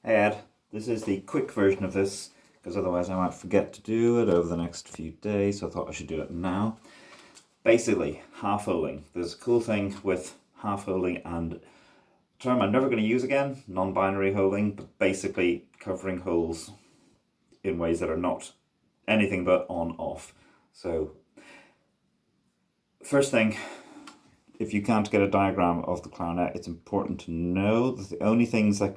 Hey Ed, this is the quick version of this because otherwise I might forget to do it over the next few days, so I thought I should do it now. Basically, half-holing. There's a cool thing with half-holing and a term I'm never going to use again, non-binary holing, but basically covering holes in ways that are not anything but on-off. So, first thing, if you can't get a diagram of the clarinet, it's important to know that the only things that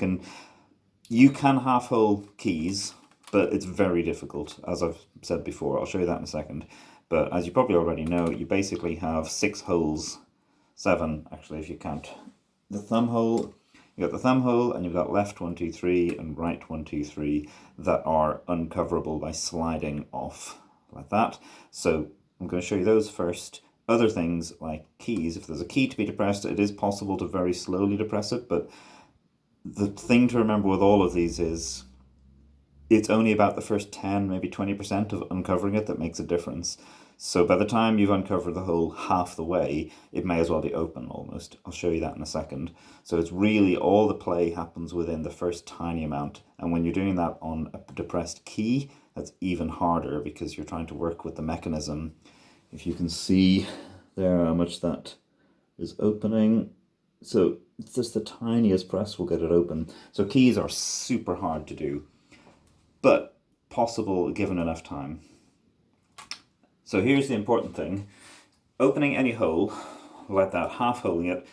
you can half-hole keys, but it's very difficult, as I've said before. I'll show you that in a second. But as you probably already know, you basically have 6 holes, 7 actually if you count the thumb hole. You've got the thumb hole and you've got left 1, 2, 3 and right 1, 2, 3 that are uncoverable by sliding off like that. So I'm going to show you those first. Other things like keys, if there's a key to be depressed, it is possible to very slowly depress it, but the thing to remember with all of these is it's only about the first 10, maybe 20% of uncovering it that makes a difference. So by the time you've uncovered the hole half the way, it may as well be open almost. I'll show you that in a second. So it's really all the play happens within the first tiny amount. And when you're doing that on a depressed key, that's even harder because you're trying to work with the mechanism. If you can see there how much that is opening. So it's just the tiniest press will get it open. So keys are super hard to do, but possible given enough time. So here's the important thing. Opening any hole like that, half holing it,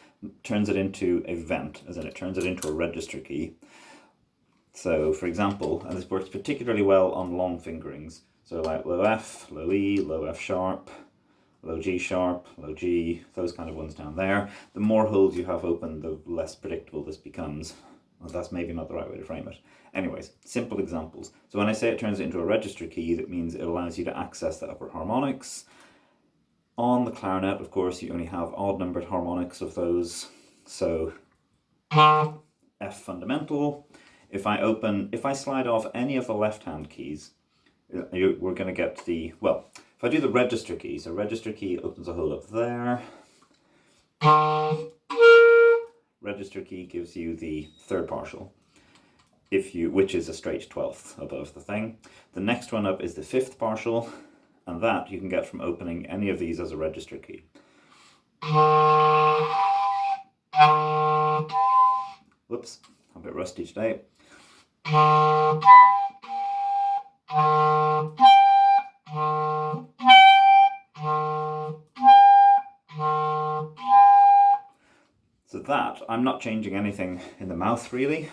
turns it into a vent, as in it turns it into a register key. So for example, and this works particularly well on long fingerings, so like low F, low E, low F sharp, low G sharp, low G, those kind of ones down there. The more holes you have open, the less predictable this becomes. Well, that's maybe not the right way to frame it. Anyways, simple examples. So when I say it turns it into a register key, that means it allows you to access the upper harmonics. On the clarinet, of course, you only have odd numbered harmonics of those. So F fundamental. If I slide off any of the left-hand keys, we're going to get the, well, if I do the register key, so register key opens a hole up there. Register key gives you the third partial, which is a straight 12th above the thing. The next one up is the fifth partial, and that you can get from opening any of these as a register key. Whoops, I'm a bit rusty today. So that, I'm not changing anything in the mouth really.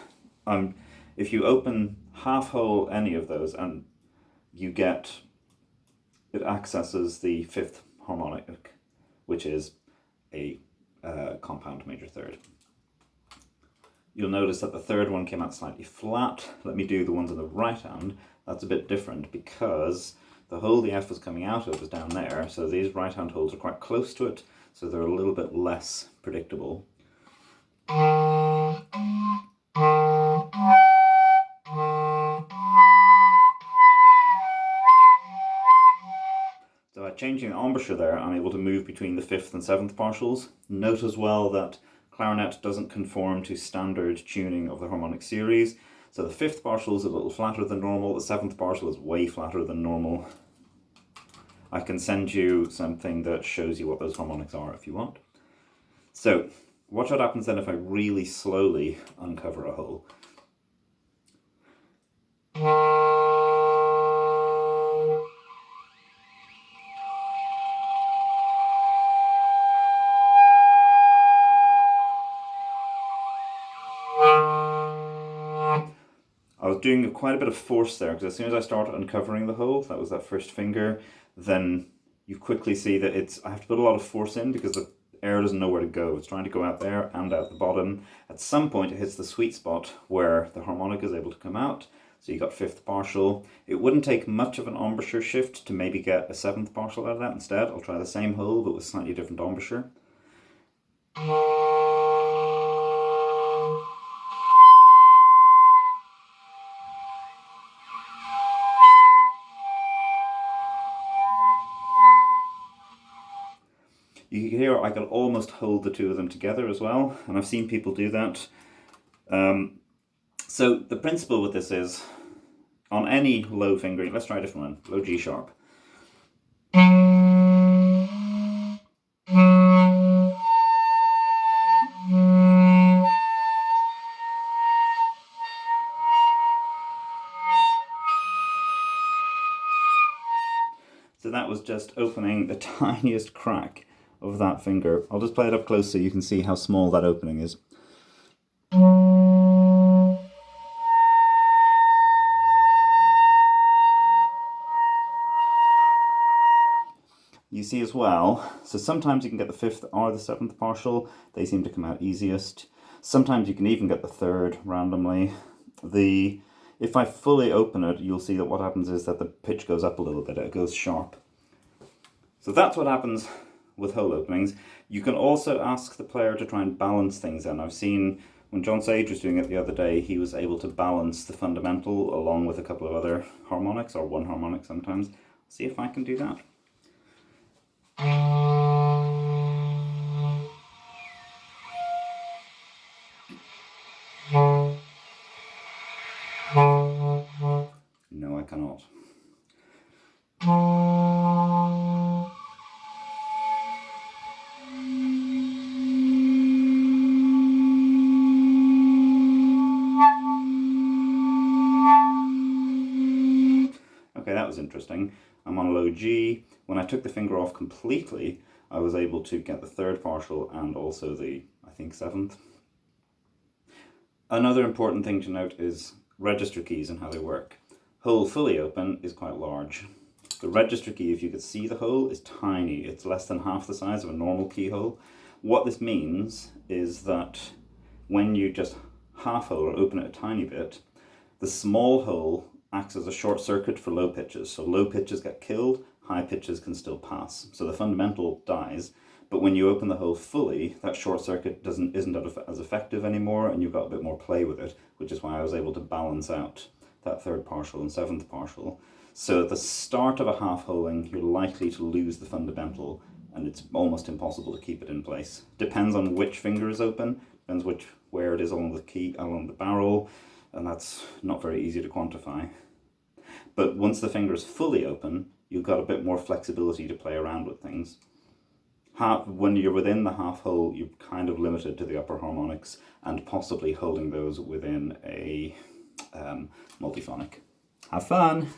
If you open half hole any of those and it accesses the fifth harmonic, which is a compound major third. You'll notice that the third one came out slightly flat. Let me do the ones on the right hand. That's a bit different because the hole the F was coming out of is down there, so these right hand holes are quite close to it, so they're a little bit less predictable. So by changing the embouchure there, I'm able to move between the fifth and seventh partials. Note as well that clarinet doesn't conform to standard tuning of the harmonic series. So the fifth partial is a little flatter than normal, the seventh partial is way flatter than normal. I can send you something that shows you what those harmonics are if you want. So watch what happens then if I really slowly uncover a hole. I was doing quite a bit of force there because as soon as I started uncovering the hole, that was that first finger, then you quickly see that I have to put a lot of force in because the air doesn't know where to go. It's trying to go out there and out the bottom. At some point it hits the sweet spot where the harmonic is able to come out. So you got fifth partial. It wouldn't take much of an embouchure shift to maybe get a seventh partial out of that. Instead, I'll try the same hole but with slightly different embouchure. You can hear I can almost hold the two of them together as well, and I've seen people do that. So the principle with this is, on any low finger, let's try a different one, low G sharp. So that was just opening the tiniest crack of that finger. I'll just play it up close so you can see how small that opening is. You see as well, so sometimes you can get the fifth or the seventh partial. They seem to come out easiest. Sometimes you can even get the third randomly. If I fully open it, you'll see that what happens is that the pitch goes up a little bit, it goes sharp. So that's what happens with hole openings. You can also ask the player to try and balance things in. I've seen when John Sage was doing it the other day, he was able to balance the fundamental along with a couple of other harmonics, or one harmonic sometimes. See if I can do that. No, I cannot. Okay, that was interesting. I'm on a low G. When I took the finger off completely, I was able to get the third partial and also the, I think, seventh. Another important thing to note is register keys and how they work. Hole fully open is quite large. The register key, if you could see the hole, is tiny. It's less than half the size of a normal keyhole. What this means is that when you just half hole or open it a tiny bit, the small hole acts as a short circuit for low pitches. So low pitches get killed, high pitches can still pass. So the fundamental dies, but when you open the hole fully, that short circuit isn't as effective anymore, and you've got a bit more play with it, which is why I was able to balance out that third partial and seventh partial. So at the start of a half holing, you're likely to lose the fundamental, and it's almost impossible to keep it in place. Depends on which finger is open, depends where it is along the key, along the barrel, and that's not very easy to quantify. But once the finger is fully open, you've got a bit more flexibility to play around with things. When you're within the half hole, you're kind of limited to the upper harmonics and possibly holding those within a multiphonic. Have fun!